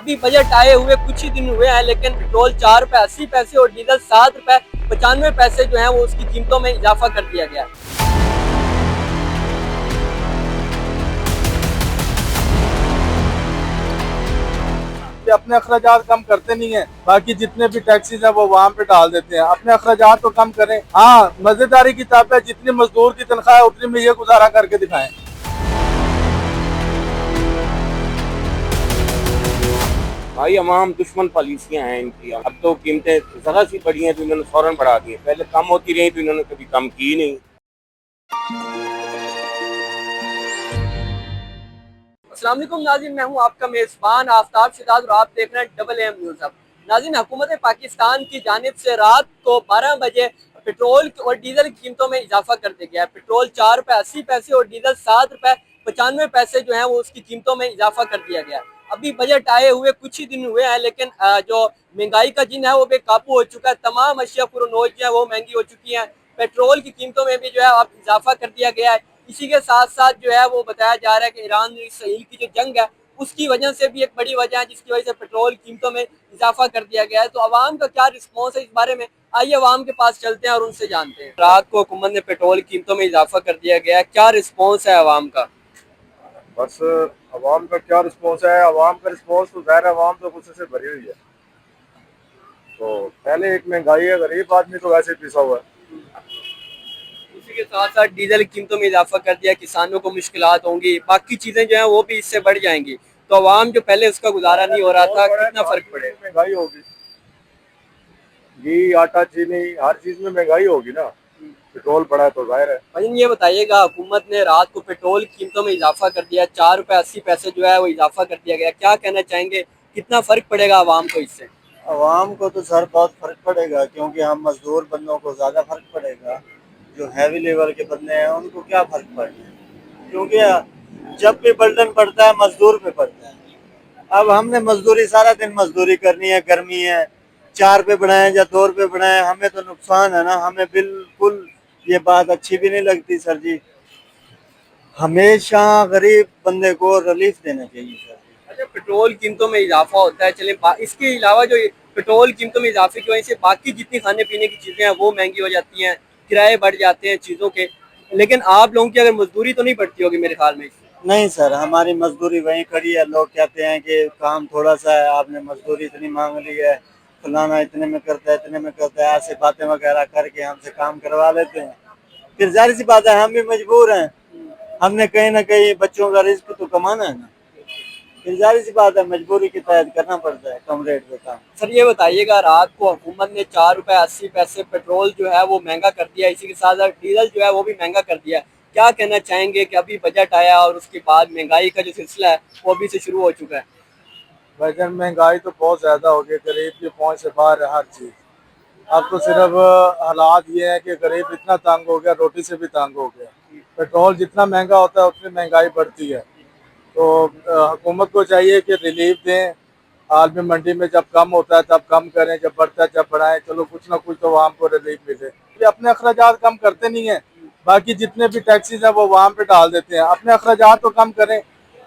अभी बजट आए हुए कुछ ही दिन हुए हैं, लेकिन पेट्रोल 4 रुपए 80 पैसे और डीजल 7 रुपए 95 पैसे जो है वो उसकी कीमतों में इजाफा कर दिया गया है। अपने अखराजात कम करते नहीं है, बाकी जितने भी टैक्सीज है वो वहाँ पे डाल देते हैं। अपने अखराजात तो कम करें। हाँ, मजेदारी की ताब है, जितनी मजदूर की तनख्वाह है उतनी में ये गुजारा करके दिखाएं। भाई अवाम दुश्मन पॉलिसियां हैं इनकी। अब तो कीमतें जरा सी बढ़ी हैं तो इन्होंने फौरन बढ़ा दी, पहले कम होती रही तो इन्होंने कभी कम की नहीं। अस्सलाम वालेकुम नाज़रीन, मैं हूं आपका मेज़बान आफ्ताब शिदाद और आप देख रहे हैं डबल एम न्यूज़। अब नाज़रीन, हुकूमत पाकिस्तान की जानिब से रात को 12 बजे पेट्रोल और डीजल की कीमतों में इजाफा कर दिया गया है। पेट्रोल 4 रुपए 80 पैसे और डीजल 7 रुपए 95 पैसे जो है वो उसकी कीमतों में इजाफा कर दिया गया है। अभी बजट आए हुए कुछ ही दिन हुए हैं, लेकिन जो महंगाई का जिन है वो बेकाबू हो चुका है। तमाम अशिया फरोनोश जो है वो महंगी हो चुकी हैं। पेट्रोल की कीमतों में भी जो है अब इजाफा कर दिया गया है। इसी के साथ साथ जो है वो बताया जा रहा है कि ईरान इसराइल की जो जंग है उसकी वजह से भी एक बड़ी वजह है, जिसकी वजह से पेट्रोल कीमतों में इजाफा कर दिया गया है। तो अवाम का क्या रिस्पॉन्स है इस बारे में, आइए अवाम के पास चलते हैं और उनसे जानते हैं। रात को हुकूमत ने पेट्रोल कीमतों में इजाफा कर दिया गया है, क्या रिस्पॉन्स है अवाम का? बस अवाम का क्या रिस्पॉन्स है? अवाम का रिस्पॉन्स तो ज़ाहिर है, अवाम तो गुस्से से भरी हुई है। तो पहले एक महंगाई है, गरीब आदमी तो वैसे ही पिसा हुआ है। उसी के साथ साथ डीजल की कीमतों में इजाफा कर दिया, किसानों को मुश्किलात होंगी, बाकी चीजें जो है वो भी इससे बढ़ जाएंगी। तो अवाम जो पहले उसका गुजारा नहीं हो रहा था, कितना फर्क पड़ेगा? महंगाई होगी, घी आटा चीनी हर चीज में महंगाई होगी ना। पेट्रोल बढ़ा है तो जाहिर है। भाई ये बताइएगा, हुकूमत ने रात को पेट्रोल की कीमतों में इजाफा कर दिया, 4 रुपए 80 पैसे जो है वो इजाफा कर दिया गया, क्या कहना चाहेंगे, कितना फर्क पड़ेगा आवाम को इससे? आवाम को तो सर बहुत फर्क पड़ेगा, क्योंकि हम मजदूर बंदों को ज़्यादा फर्क पड़ेगा। जो हैवी लेवल के बंदे हैं उनको क्या फर्क पड़ेगा, क्योंकि जब भी बर्डन पड़ता है मजदूर पे पड़ता है। अब हमने मजदूरी सारा दिन मजदूरी करनी है, गर्मी है, 4 रुपये बढ़ाएं या 2 रुपये बढ़ाएं, हमें तो नुकसान है ना। हमें बिल्कुल ये बात अच्छी भी नहीं लगती सर जी। हमेशा गरीब बंदे को रिलीफ देना चाहिए सर। अच्छा, पेट्रोल कीमतों में इजाफा होता है, चले इसके अलावा जो पेट्रोल कीमतों में इजाफे की वजह से बाकी जितनी खाने पीने की चीजें हैं वो महंगी हो जाती हैं, किराए बढ़ जाते हैं चीजों के, लेकिन आप लोगों की अगर मजदूरी तो नहीं बढ़ती होगी मेरे ख्याल में इससे? नहीं सर, हमारी मजदूरी वहीं खड़ी है। लोग कहते हैं कि काम थोड़ा सा है, आपने मजदूरी इतनी मांग ली है, फलाना इतने में करता है, इतने में करता है, ऐसे बातें वगैरह करके हमसे काम करवा लेते हैं। फिर जाहिर सी बात है हम भी मजबूर हैं, हमने कहीं ना कहीं बच्चों का रिस्क तो कमाना है ना। फिर जाहिर सी बात है मजबूरी के तहत करना पड़ता है कम रेट पे काम। सर ये बताइएगा, रात को हुकूमत ने 4 रुपए 80 पैसे पेट्रोल जो है वो महंगा कर दिया, इसी के साथ साथ डीजल जो है वो भी महंगा कर दिया, क्या कहना चाहेंगे कि अभी बजट आया और उसके बाद महंगाई का जो सिलसिला है वो अभी से शुरू हो चुका है? वैसे महंगाई तो बहुत ज्यादा हो गई, गरीब की पहुंच से बाहर है हर चीज। अब तो सिर्फ हालात ये है कि गरीब इतना तंग हो गया, रोटी से भी तंग हो गया। पेट्रोल जितना महंगा होता है उतनी महंगाई बढ़ती है। तो हुकूमत को चाहिए कि रिलीफ दें। हाल में मंडी में जब कम होता है तब कम करें, जब बढ़ता है जब बढ़ाएं। चलो कुछ ना कुछ तो वहाँ को रिलीफ मिले। ये अपने अखराजात कम करते नहीं है, बाकी जितने भी टैक्सीज हैं वो वहाँ पे डाल देते हैं। अपने अखराजात तो कम करें।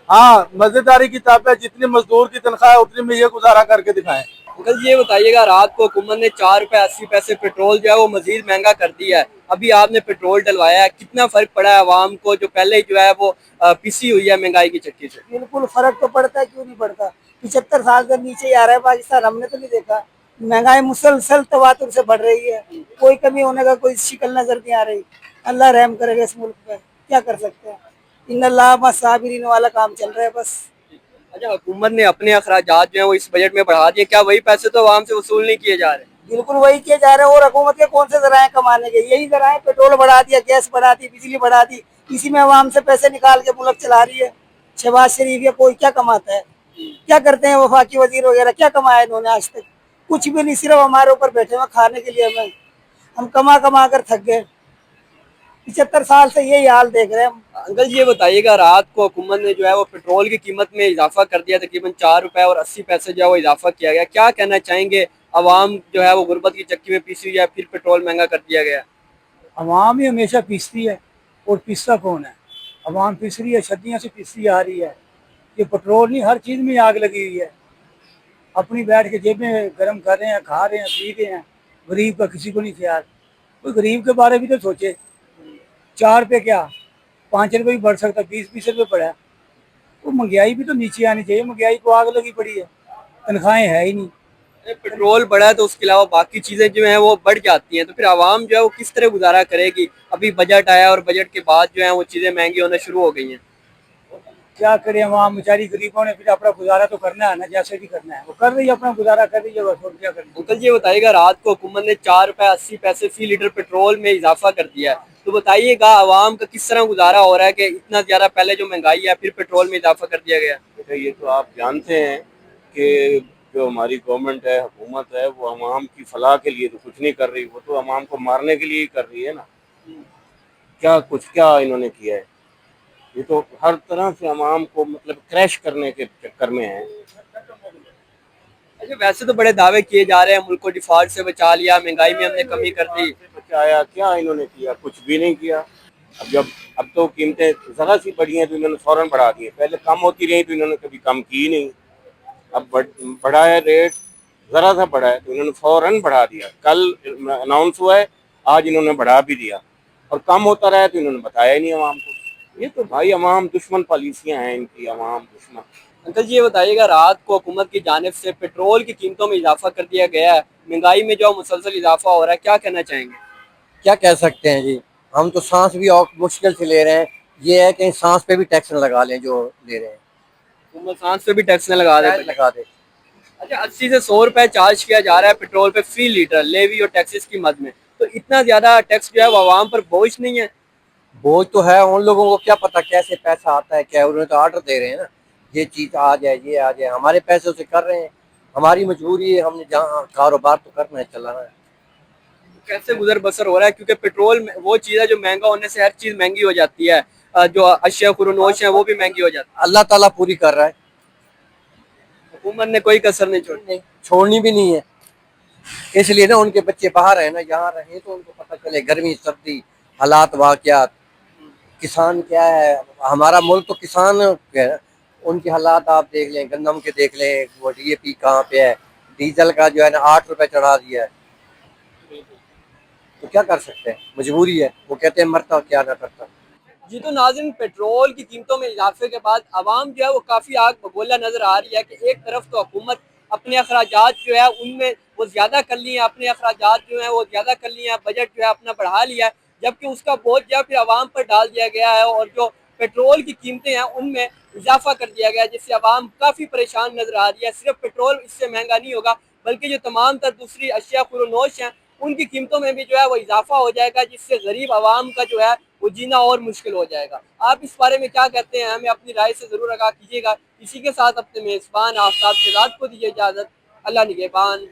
हाँ, मजेदारी की ताब है, जितनी मजदूर की तनख्वाह है उतनी में ये गुजारा करके दिखाएं। अंकल ये बताइएगा, रात को हुकूमत ने 4 रुपए 80 पैसे पेट्रोल जो है वो मजीद महंगा कर दिया है, अभी आपने पेट्रोल डलवाया है, कितना फर्क पड़ा है आवाम को जो पहले जो है वो पिसी हुई है महंगाई की चक्की से? बिल्कुल फर्क तो पड़ता है, क्यों नहीं पड़ता। 75 साल से नीचे ही आ रहा है पाकिस्तान, हमने तो नहीं देखा। महंगाई मुसलसल तवातुर से बढ़ रही है, कोई कमी होने का कोई शिकल नजर नहीं आ रही। अल्लाह रहम करेगा इस मुल्क पे, क्या कर सकते हैं। इन्नल्लाह मस्साबिरीन वाला काम चल रहा है बस। अच्छा, हुकूमत ने अपने अखराजात जो है वो इस बजट में बढ़ा दिए, क्या वही पैसे तो आवाम से वसूल नहीं किए जा रहे? बिल्कुल वही किए जा रहे हैं। और हुकूमत के कौन से जराए कमाने के, यही जराए। पेट्रोल बढ़ा दिया, गैस बढ़ा दी, बिजली बढ़ा दी, इसी में अवाम से पैसे निकाल के मुल्क चला रही है। शहबाज शरीफ या कोई क्या कमाता है, क्या करते हैं वफाकी वजीर वगैरह, क्या कमाया इन्होंने आज तक? कुछ भी नहीं, सिर्फ हमारे ऊपर बैठे हुए खाने के लिए। हमें हम कमा कमा कर थक गए, 75 साल से यही हाल देख रहे हैं हम। अंकल ये बताइएगा, रात को हुकूमत ने जो है वो पेट्रोल की कीमत में इजाफा कर दिया, तकरीबन 4 रुपए और 80 पैसे जो है वो इजाफा किया गया, क्या कहना चाहेंगे, अवाम जो है वो गुर्बत की चक्की में पीसी हुई है, फिर पेट्रोल महंगा कर दिया गया? अवाम ही हमेशा पीसती है, और पीसता कौन है? अवाम पीस रही है, सदियों से पीसती आ रही है। ये पेट्रोल नहीं, हर चीज़ में आग लगी हुई है। अपनी बैठ के जेब में गर्म कर रहे हैं, खा रहे हैं, पी रहे हैं। गरीब का किसी को नहीं ख्याल। कोई गरीब के बारे में तो सोचे। 4 रुपये क्या, 5 रुपये भी बढ़ सकता, 20-20 रुपये पड़ा है। तो महंगाई भी तो नीचे आनी चाहिए। महंगाई को आग लगी पड़ी है, तनख्वाहें है ही नहीं। पेट्रोल बढ़ा है तो उसके अलावा बाकी चीजें जो हैं वो बढ़ जाती हैं, तो फिर आवाम जो है वो किस तरह गुजारा करेगी? अभी बजट आया और बजट के बाद जो है वो चीजें महंगी होना शुरू हो गई हैं। क्या करें, वहाँ बेचारी गरीबों ने फिर अपना गुजारा तो करना है ना, जैसे भी करना है वो कर रही है, अपना गुजारा कर रही है, बस और क्या करें। अंकल जी ये बताइएगा, रात को हुकूमत ने 4 रुपए 80 पैसे फी लीटर पेट्रोल में इजाफा कर दिया है, तो बताइएगा आवाम का किस तरह गुजारा हो रहा है कि इतना ज्यादा पहले जो महंगाई है फिर पेट्रोल में इजाफा कर दिया गया? बेटा ये तो आप जानते हैं कि जो हमारी गवर्नमेंट है, हुकूमत है, वो अवाम की फलाह के लिए तो कुछ नहीं कर रही, वो तो अवाम को मारने के लिए ही कर रही है ना। क्या इन्होंने किया है? ये तो हर तरह से अवाम को मतलब क्रैश करने के चक्कर में है। अच्छा, वैसे तो बड़े दावे किए जा रहे हैं, मुल्क को डिफॉल्ट से बचा लिया, महंगाई में हमने कमी कर दी। बचाया क्या इन्होंने किया? कुछ भी नहीं किया। अब तो कीमतें जरा सी बढ़ी हैं तो इन्होंने फौरन बढ़ा दिए, पहले कम होती रही तो इन्होंने कभी कम की नहीं। अब बढ़ा है रेट, जरा सा बढ़ा है तो इन्होंने फौरन बढ़ा दिया। कल अनाउंस हुआ है, आज इन्होंने बढ़ा भी दिया, और कम होता रहा तो इन्होंने बताया ही नहीं अवाम को। ये तो भाई अवाम दुश्मन पॉलिसियां हैं इनकी, अवाम दुश्मन। अंकल जी ये बताइएगा, रात को हुकूमत की जानिब से पेट्रोल की कीमतों में इजाफा कर दिया गया है, महंगाई में जो मुसलसल इजाफा हो रहा है, क्या कहना चाहेंगे? क्या कह सकते हैं जी, हम तो सांस भी और मुश्किल से ले रहे हैं। ये है कि सांस पे भी टैक्स न लगा लें जो ले रहे हैं, हुकूमत सांस पे भी टैक्स न लगा दे। लगा दे। अच्छा, 80 से 100 रुपए चार्ज किया जा रहा है पेट्रोल पे फी लीटर, लेवी और टैक्सेस की मद में, तो इतना ज्यादा टैक्स जो है वो आवाम पर बोझ नहीं है? बोझ तो है, उन लोगों को क्या पता कैसे पैसा आता है, क्या उन्हें तो ऑर्डर दे रहे हैं ना, ये चीज आ जाए, ये आ जाए, हमारे पैसों से कर रहे हैं। हमारी मजबूरी है, हमने जहाँ कारोबार तो करना है, चलाना है। कैसे गुजर बसर हो रहा है? क्योंकि पेट्रोल वो चीज है जो महंगा होने से हर चीज महंगी हो जाती है, जो अशिया खुरनोश है वो भी महंगी हो जाती अल्लाह ताला पूरी कर रहा है, है। हुकूमत ने कोई कसर नहीं छोड़ी। नहीं छोड़नी भी नहीं है। इसलिए ना उनके बच्चे बाहर है ना, यहाँ रहे तो उनको पता चले गर्मी सर्दी हालात वाकयात, किसान क्या है। हमारा मुल्क तो किसान है, उनके हालात आप देख लें, गंदम के देख लें, वो डीएपी कहाँ पे है, डीजल का जो है ना 8 रुपए चढ़ा दिया है। तो क्या कर सकते हैं, मजबूरी है। वो कहते हैं मरता क्या ना करता। जी तो नाज़रीन, पेट्रोल की कीमतों में इजाफे के बाद आवाम जो है वो काफ़ी आग बगोला नज़र आ रही है कि एक तरफ तो हुकूमत अपने अखराजात जो है उनमें वो ज़्यादा कर ली हैं, अपने अखराजात जो हैं वो ज़्यादा कर लिए हैं, बजट जो है अपना बढ़ा लिया है, जबकि उसका बोझ जो है फिर आवाम पर डाल दिया गया है, और जो पेट्रोल की कीमतें हैं उनमें इजाफा कर दिया गया है, जिससे आवाम काफ़ी परेशान नज़र आ रही है। सिर्फ पेट्रोल इससे महंगा नहीं होगा, बल्कि जो तमाम तर दूसरी अशिया खुरोनोश हैं उनकी कीमतों में भी जो है वो इजाफा हो जाएगा, जिससे गरीब आवाम का जो है वो जीना और मुश्किल हो जाएगा। आप इस बारे में क्या कहते हैं? हमें अपनी राय से ज़रूर आगाह कीजिएगा। इसी के साथ अपने मेज़बान आफ्ताब शहजाद को दीजिए इजाज़त। अल्लाह निगहबान।